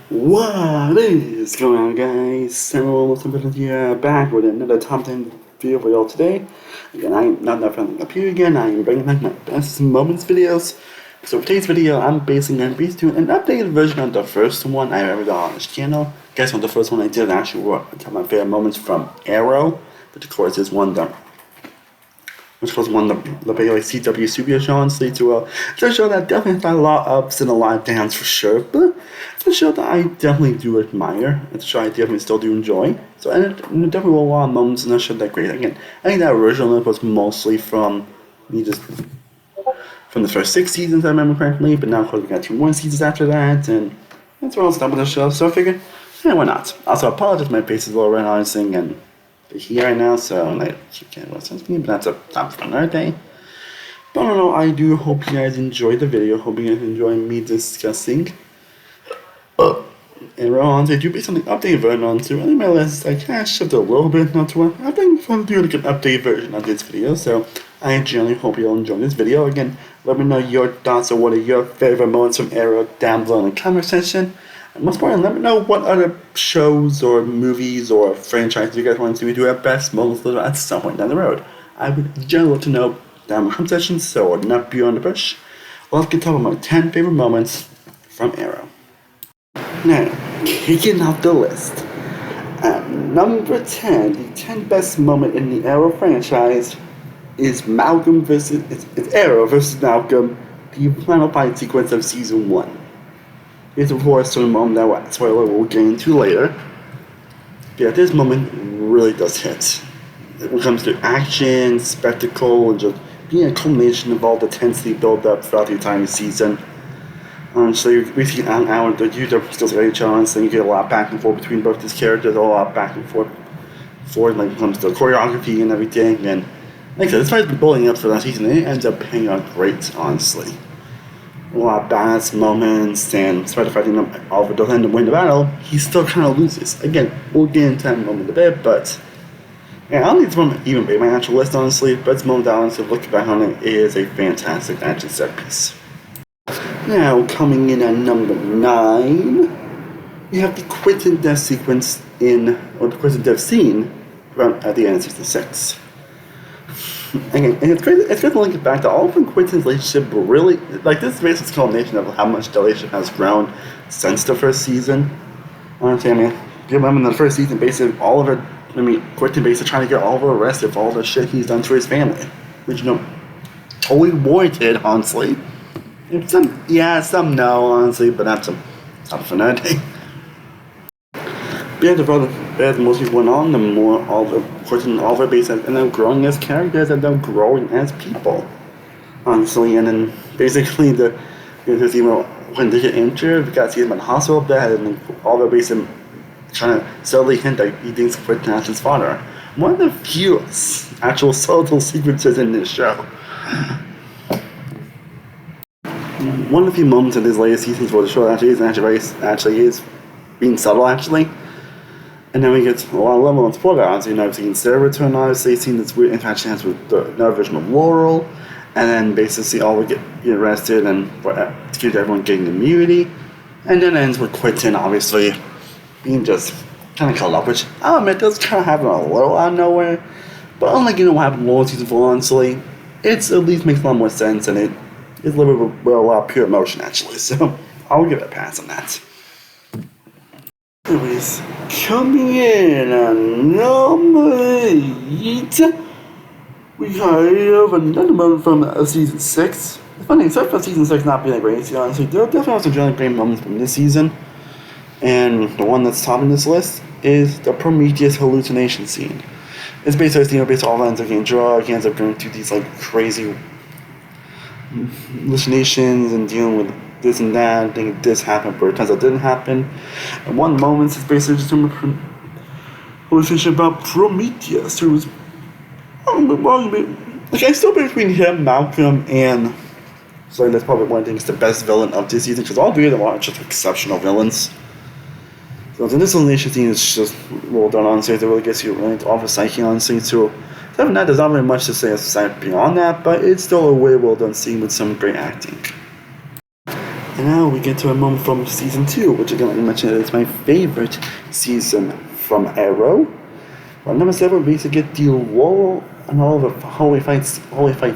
What is going on, guys? Samuel Wilson here, back with another top 10 video for y'all today. Again, I'm not up here again. I'm bringing back my best moments videos. So for today's video, I'm basically going to be doing an updated version of the first one I ever done on this channel. Guys, on the first one I did actually were my favorite moments from Arrow, which of course is one of the big like CW Studio show, honestly, it's a show that definitely has a lot of ups and a lot of downs for sure, but it's a show that I definitely do admire. It's a show I definitely still do enjoy. So, and it definitely were a lot of moments in the show that great. Again, I think that original was mostly from the first 6 seasons, I remember correctly, but now of course we got 2 more seasons after that, and that's where I'll stop with the show, so I figured, yeah, why not? Also, I apologize, my face is a little red, honestly, and here right now, so like, you can't listen to me, but that's a topic for another day. But I don't know, I do hope you guys enjoyed the video, hope you guys enjoy me discussing and honestly, I do based on the updated version on to really my list. I kind of shifted a little bit, not to one. I've been trying to do like an updated version of this video, so I generally hope you'll enjoy this video. Again, let me know your thoughts on what are your favorite moments from Arrow down below in the comment section. And most importantly, let me know what other shows or movies or franchises you guys want to see me do at best moments at some point down the road. I would generally love to know down in the comment section, so not beyond the bush. Let's get to my 10 favorite moments from Arrow. Now, kicking off the list, at number 10, the 10 best moment in the Arrow franchise is Malcolm versus, it's Arrow versus Malcolm, the final fight sequence of Season 1. It's of course a moment that, spoiler, we'll get into later. But yeah, this moment really does hit. When it comes to action, spectacle, and just being a culmination of all the intensity built up throughout the entire season. So we see Alan, the user skills very challenged, and you get a lot back and forth between both these characters, a lot back and forth like when it comes to choreography and everything. And like I said, despite the building up for that season, it ends up paying out great, honestly. A lot of badass moments, and despite the fact that Oliver doesn't end up winning the battle, he still kind of loses. Again, we'll get into that moment a bit, but yeah, I don't think this moment even made my actual list, honestly, but this moment that honestly, looking back on it, is a fantastic action set piece. Now, coming in at number 9, we have the Quentin death sequence or the Quentin death scene at the end of Season 6. Again, and it's great to link it back to Oliver and Quentin's relationship really, like this is basically a culmination of how much the relationship has grown since the first season. Honestly, I mean, you remember in the first season, basically Quentin basically trying to get Oliver arrested for all the shit he's done to his family. Which, totally warranted, honestly. Some no, honestly, but that's a topic for another day. But the most people went on, the more Oliver basically end up growing as characters and then growing as people. Honestly, and then basically when they get injured, we got to see him in the hospital bed, and then Oliver basically trying to subtly hint that he thinks Quentin as his father. One of the few actual subtle sequences in this show. One of the few moments in these latest seasons where the show actually is being subtle, actually. And then we get a lot of level on spoiler. Obviously, I've seen Sarah return, obviously, seen this weird interaction with another version of Laurel, and then basically all we get arrested and to keep everyone getting immunity. And then it ends with Quentin, obviously, being just kind of caught up, which I'll admit does kind of happen a little out of nowhere. But unlike what happened in Laurel Season 4, honestly, it's at least makes a lot more sense, and it is a little bit with a lot of pure emotion, actually. So I'll give it a pass on that. Anyways, coming in at number 8, we have another moment from Season 6. The funny thing, except for Season 6 not being a great, honestly, there are definitely some really great moments from this season. And the one that's topping this list is the Prometheus hallucination scene. It's basically all ends up getting drugged, he ends up going through these crazy hallucinations and dealing with this and that, thinking this happened, but it turns out it didn't happen. And one moment is basically just a hallucination about Prometheus, who's I still between him, Malcolm, and so that's probably one of the things the best villain of this season, because all 3 of them are just exceptional villains. So the hallucination scene is just well done, honestly. It really gets you really into all the psyche, honestly, too. Other than that, there's not really much to say beyond that, but it's still a way well done scene with some great acting. And now we get to a moment from season 2, which again, like I mentioned, is my favorite season from Arrow. Well, number 7, we basically get the wall and all of the hallway fight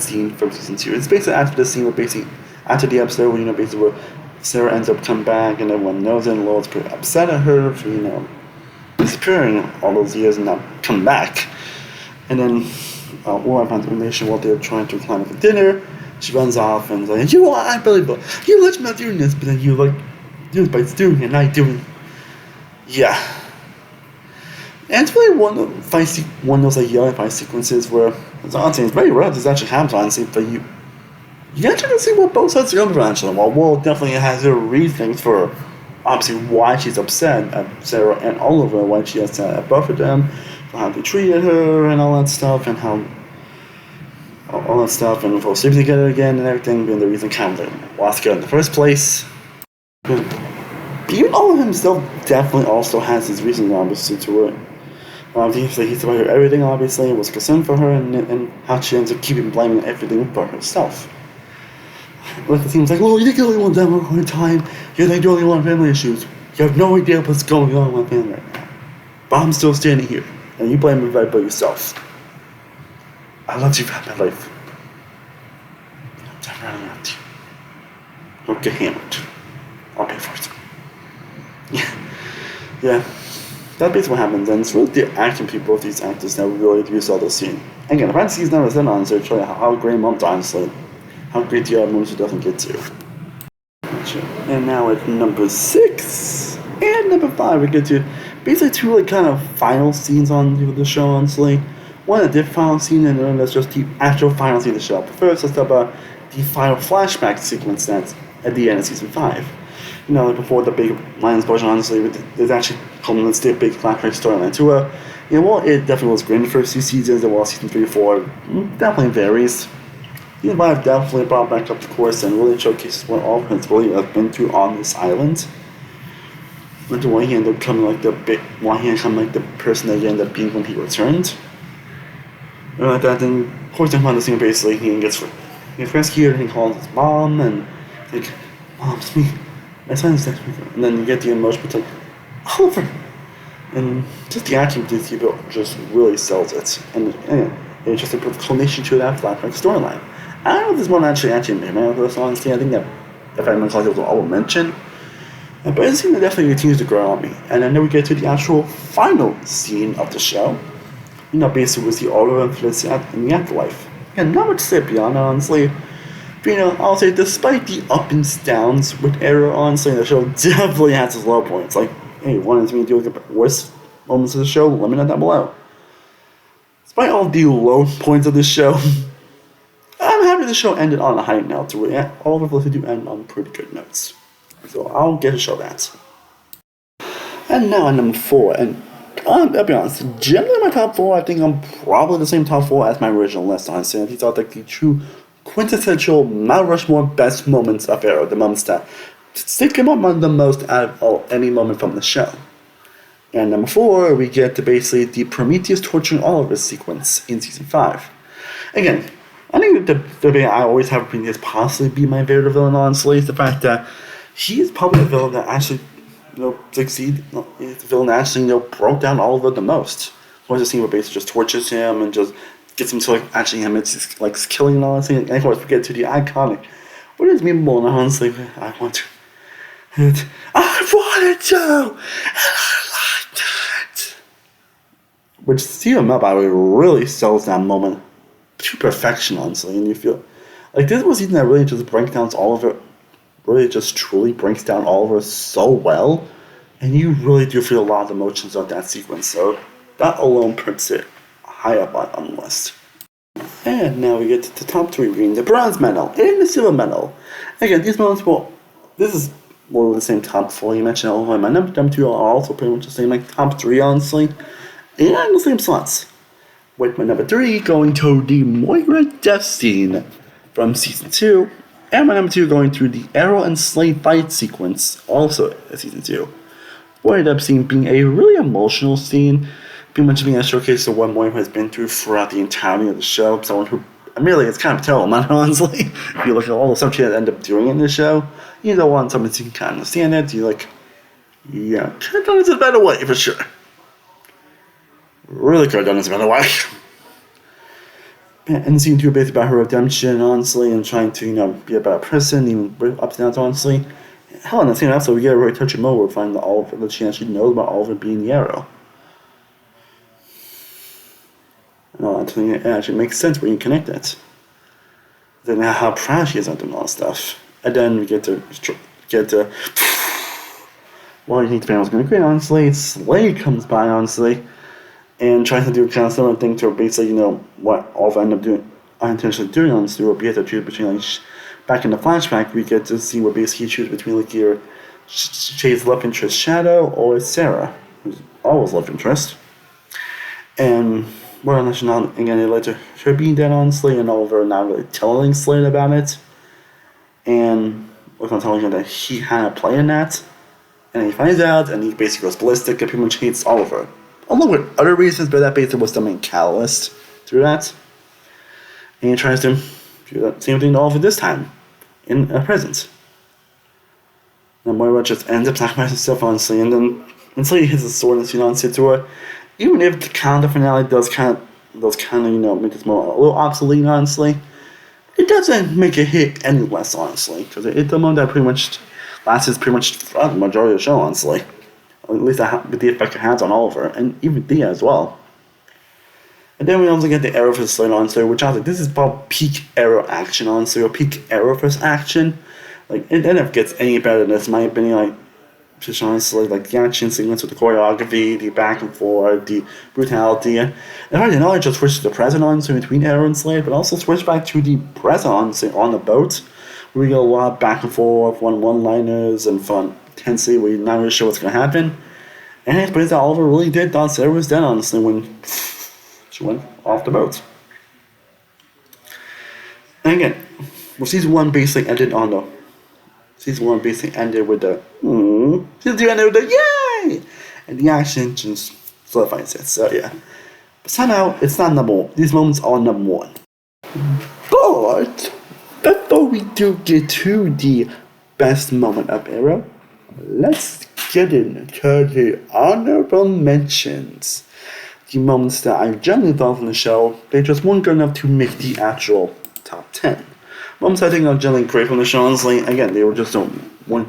scene from season 2. It's basically after the scene where basically after the episode where basically where Sarah ends up coming back and everyone knows it, and Laurel's pretty upset at her for disappearing all those years and not come back. And then Laura finds information while they're trying to climb for dinner. She runs off and is like, "You know what? I believe it. You let me not doing this, but then you do it by doing it, and I doing." Yeah. And it's really one of those yelling fight sequences where it's very rare this actually happens, honestly, but you actually see what both sides are going for, actually. While Will definitely has her reasons for obviously why she's upset at Sarah and Oliver, why she has above them, for how they treated her and all that stuff, and how all that stuff, and for sleeping together again and everything being the reason kind of lost her in the first place. But even Oliver himself definitely also has his reasons, obviously, to it. He's about her everything, obviously, was concerned for her, and how she ends up keeping blaming everything for herself. Like it seems like, well, you're the only one that all the time. You're the only one with family issues. You have no idea what's going on with my family right now. But I'm still standing here, and you blame me right by yourself. I let you have my life. I'm running out. Don't get hammered. I'll pay for it. Yeah. That's basically what happens, and it's really the acting people of these actors that really do sell the scene. Again, the fantasy is never said on, so show you how great moments, honestly. How great the other movies doesn't get to. And now at number 6 and number 5, we get to basically 2 kind of final scenes on the show, honestly. One a different final scene, and then that's just the actual final scene of the show. But first, let's talk about the final flashback sequence that's at the end of season 5. Before the big line explosion, honestly, there's actually culminates the big flashback storyline to it definitely was great in the first 2 seasons, and while season 3 and 4 definitely varies. Season 5 definitely brought back up the course and really showcases what all Prince really have been through on this island. And to why he ended up becoming the person that he ended up being when he returned. And like that, then of course then on the scene basically he gets rescued and he calls his mom and like, "Mom, it's me. My son's next week." And then you get the emotion, it's like, "Oliver!" And just the acting with these people just really sells it. And it's just a culmination to that flashback storyline. I don't know if this one actually made me this, honestly. I think that if I remember correctly, it was all mentioned. But it seems that definitely continues to grow on me. And then we get to the actual final scene of the show. Basically with the Oliver and Felicia in the afterlife. And not much to say beyond, honestly. But, I'll say despite the ups and downs with Arrow, honestly, the show definitely has its low points. Like, hey, wanted me to do the worst moments of the show? Let me know down below. Despite all the low points of the show, I'm happy the show ended on a high note. To where all of us do end on pretty good notes. So I'll get to show that. And now at number 4, and I'll be honest, generally my top 4, I think I'm probably the same top 4 as my original list, honestly. These are like the true quintessential Mount Rushmore best moments of Arrow, the moments that stick him up on the most out of any moment from the show. And number 4, we get to basically the Prometheus torturing Oliver sequence in season 5. Again, I think the debate I always have Prometheus possibly be my favorite villain, honestly, is the fact that he is probably the villain that actually, succeed. He's the villain that actually, broke down Oliver the most. Once the scene where basically just tortures him and just gets him to actually him it's like killing and all that thing. And of course, we get to the iconic. What is memeable? And honestly, I want to. I wanted to, and I liked it. Which Steve Melby really sells that moment to perfection, honestly, and you feel like this was even that really just breaks down Oliver. Really just truly breaks down Oliver so well, and you really do feel a lot of emotions of that sequence, so that alone puts it high up on the list. And now we get to the top 3, being the bronze medal and the silver medal. Again, these medals, this is more of the same top 4 you mentioned. All of my number 2 are also pretty much the same, like top 3, honestly, and the same slots. With my number 3 going to the Moira death scene from season 2. And my number 2 going through the Arrow and Slade fight sequence, also in season 2. What ended up being a really emotional scene, pretty much being a showcase of what Moira has been through throughout the entirety of the show. Someone who Admittedly, it's kind of terrible, man, honestly. If you look at all the stuff she ended up doing in the show, you don't want something so you can kind of understand it. You like, yeah, could have done this a better way, for sure. Really could have done this a better way. And seeing too bit about her redemption, honestly, and trying to, be a better person, even up to downs, honestly. Hell, in the same episode, we get a very touching moment where we find that she actually knows about Oliver being the Arrow. I think it actually makes sense when you connect it. Then how proud she is of doing all that stuff. And then we get to well, you think the panel's gonna quit, honestly. Slade comes by, honestly, and tries to do kind of similar thing to her, basically, what Oliver ended up doing, unintentionally doing, honestly, where we get to choose between, like, back in the flashback, we get to see where basically he chooses between, like, your Shade's love interest, Shadow, or Sarah, who's always love interest. And more or less, again, it led to her being dead, honestly, and Oliver not really telling Slade about it. And was not telling him that he had a play in that. And he finds out, and he basically goes ballistic and pretty much hates Oliver. Along with other reasons, but that basically was the main catalyst through that. And he tries to do that same thing to Oliver this time, in a present. And Moira just ends up sacrificing herself, honestly, and then until he hits his sword and honestly to her, even if the counter finale does kind of make this more a little obsolete, honestly, it doesn't make it hit any less, honestly, because it's the moment that pretty much lasts pretty much the majority of the show, honestly. At least with the effect it has on Oliver, and even Thea as well. And then we also get the Arrowverse Slade, honestly, which I was like, this is about peak Arrow action, honestly, or peak Arrowverse action. Like, it never gets any better than this, in my opinion. Like, just honestly, like, the action sequence with the choreography, the back and forth, the brutality. And I did not just switch to the present, honestly, between Arrow and Slade, but also switch back to the present, honestly, on the boat, where we get a lot of back and forth, one-liners, and fun intensity, where you're not really sure what's going to happen. And it's because Oliver really did thought Sarah was dead, honestly, when she went off the boat. And again, well, season 1 basically ended with the season 2 ended with the yay, and the action just solidifies it. So yeah, but somehow it's not number 1. These moments are number 1. But before we do get to the best moment of Arrow, let's get into the honorable mentions. The moments that I generally thought from the show, they just weren't good enough to make the actual top 10. Moments I think are generally great from the show, honestly. Again, they weren't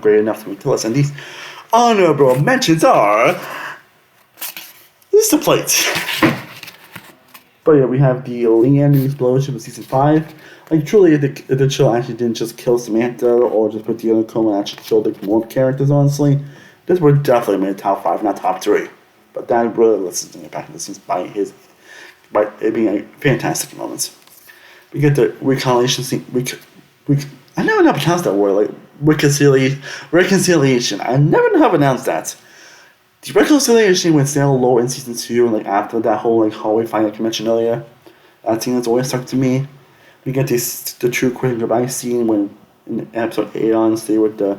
great enough to make the list. And these honorable mentions are... This is the plate. But yeah, we have the Leanne explosion of season 5. Like, truly, if the show actually didn't just kill Samantha or just put the other coma and actually killed like more characters, honestly, this would definitely made top 5, not top 3. But that really lets us back into this by it being a fantastic moment. We get the reconciliation scene. I never know how to pronounce that word. Like reconciliation. I never know how to pronounce that. The reconciliation with Sarah Lord in season 2, and like after that whole like hallway fight like I mentioned earlier, that scene has always stuck to me. We get the true quitting goodbye scene when in episode 8, honestly, with the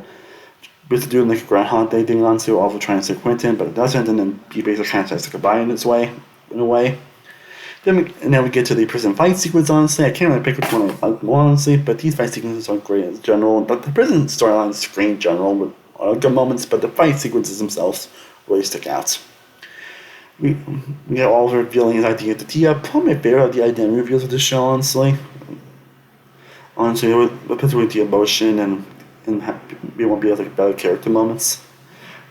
basically doing like a Groundhog Day thing, honestly, Oliver trying to say Quentin, but it doesn't, and then he basically kind of tries to goodbye in a way. Then we get to the prison fight sequence, honestly. I can't really pick which one I like more, honestly, but these fight sequences are great in general. But the prison storyline is great in general, with good moments, but the fight sequences themselves really stick out. We get Oliver revealing his idea to Tia. Probably my favorite of the identity reveals of the show, honestly. Honestly, with the emotion and we won't be able to get better character moments.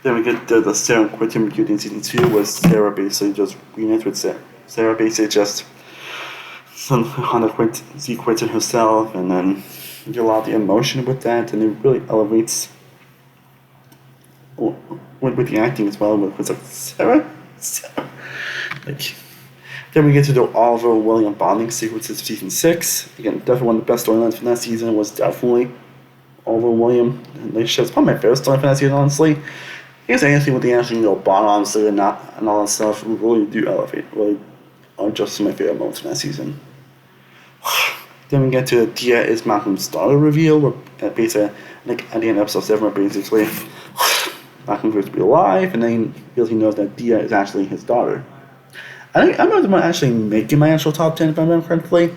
Then we get the Sarah and Quentin reunion in season 2, where Sarah basically just reunites with Sarah basically just see Quentin herself, and then you get a lot of the emotion with that, and it really elevates with the acting as well. With like Sarah. Like, then we get to the Oliver and William bonding sequences of season 6. Again, definitely one of the best storylines from that season was definitely Oliver and William. And they show's probably my favorite storyline from that season, honestly. Here's anything with the actually, bond, honestly, and all that stuff really do elevate. Really are just some of my favorite moments from that season. Then we get to Tia is Malcolm's daughter reveal, where basically, like at the end of episode 7, where basically Malcolm appears to be alive, and then he knows that Tia is actually his daughter. I'm not the one actually making my actual top 10, if I remember correctly.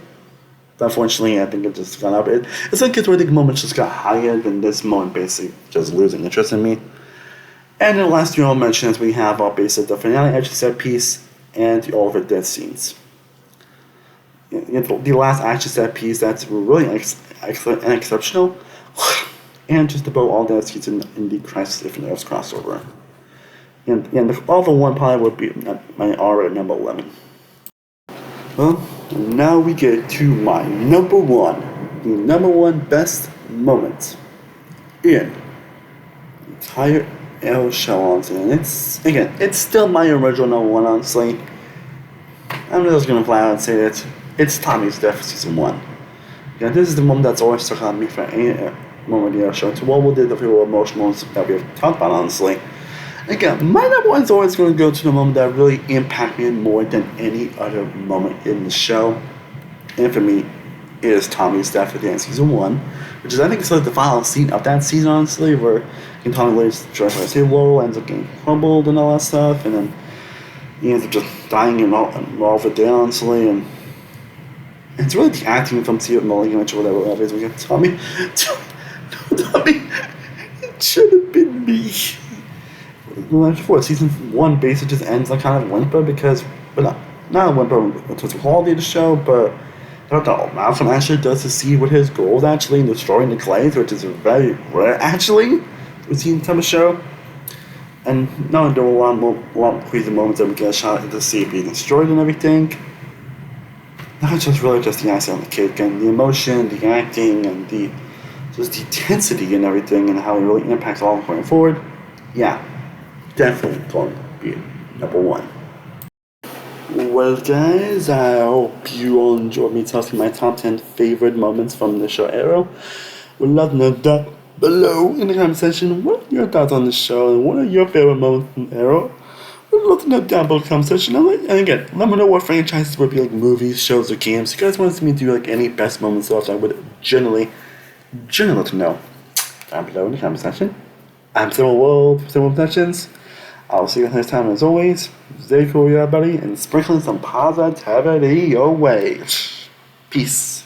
Unfortunately, I think it just got up. It's like it's where the moment just got higher than this moment, basically just losing interest in me. And the last two honorable mentions we have are basically the finale action set piece and the Oliver Dead scenes. The last action set piece that's really excellent and exceptional, and just about all that scenes in the Crisis Infinite Earths crossover. And the other one probably would be my R at number 11. Well, now we get to my number one. The number one best moment in the entire Arrow show, honestly. And it's still my original number one, honestly. I'm just gonna flat out say that it's Tommy's death for season 1. Yeah, this is the moment that's always stuck on me for any moment in the Arrow show. It's what we did, the few emotional moments that we have talked about, honestly. Again, my number one is always going to go to the moment that really impacted me more than any other moment in the show. And for me, it is Tommy's death at the end of season 1, which is, I think, it's like the final scene of that season, honestly, where Tommy lays trying to save Laurel, ends up getting crumbled and all that stuff, and then he ends up just dying in all of it, honestly, and it's really the acting from Steve Mulligan, or whatever it is. We get Tommy, it should have been me. Before season 1 basically just ends like kind of whimper not a whimper in terms of quality of the show, but I don't know, Malcolm actually does succeed with his goals actually in destroying the Clays, which is very rare actually to see in the show. And now there were a lot of crazy moments that we get a shot at the sea being destroyed and everything. Now it's just really just the icing on the cake, and the emotion, the acting, and the intensity and everything, and how it really impacts all going forward. Yeah. Definitely going to be number 1. Well, guys, I hope you all enjoyed me talking my top 10 favorite moments from the show Arrow. Would love to know down below in the comment section what are your thoughts on the show and what are your favorite moments from Arrow. Would love to know down below in the comment section. And again, let me know what franchises would be like movies, shows, or games. If you guys want to see me do like any best moments of, I would generally love to know down below in the comment section. I'm Simple World for Simple Obsessions. I'll see you guys next time, as always. Stay cool, everybody, and sprinkling some positivity your way. Peace.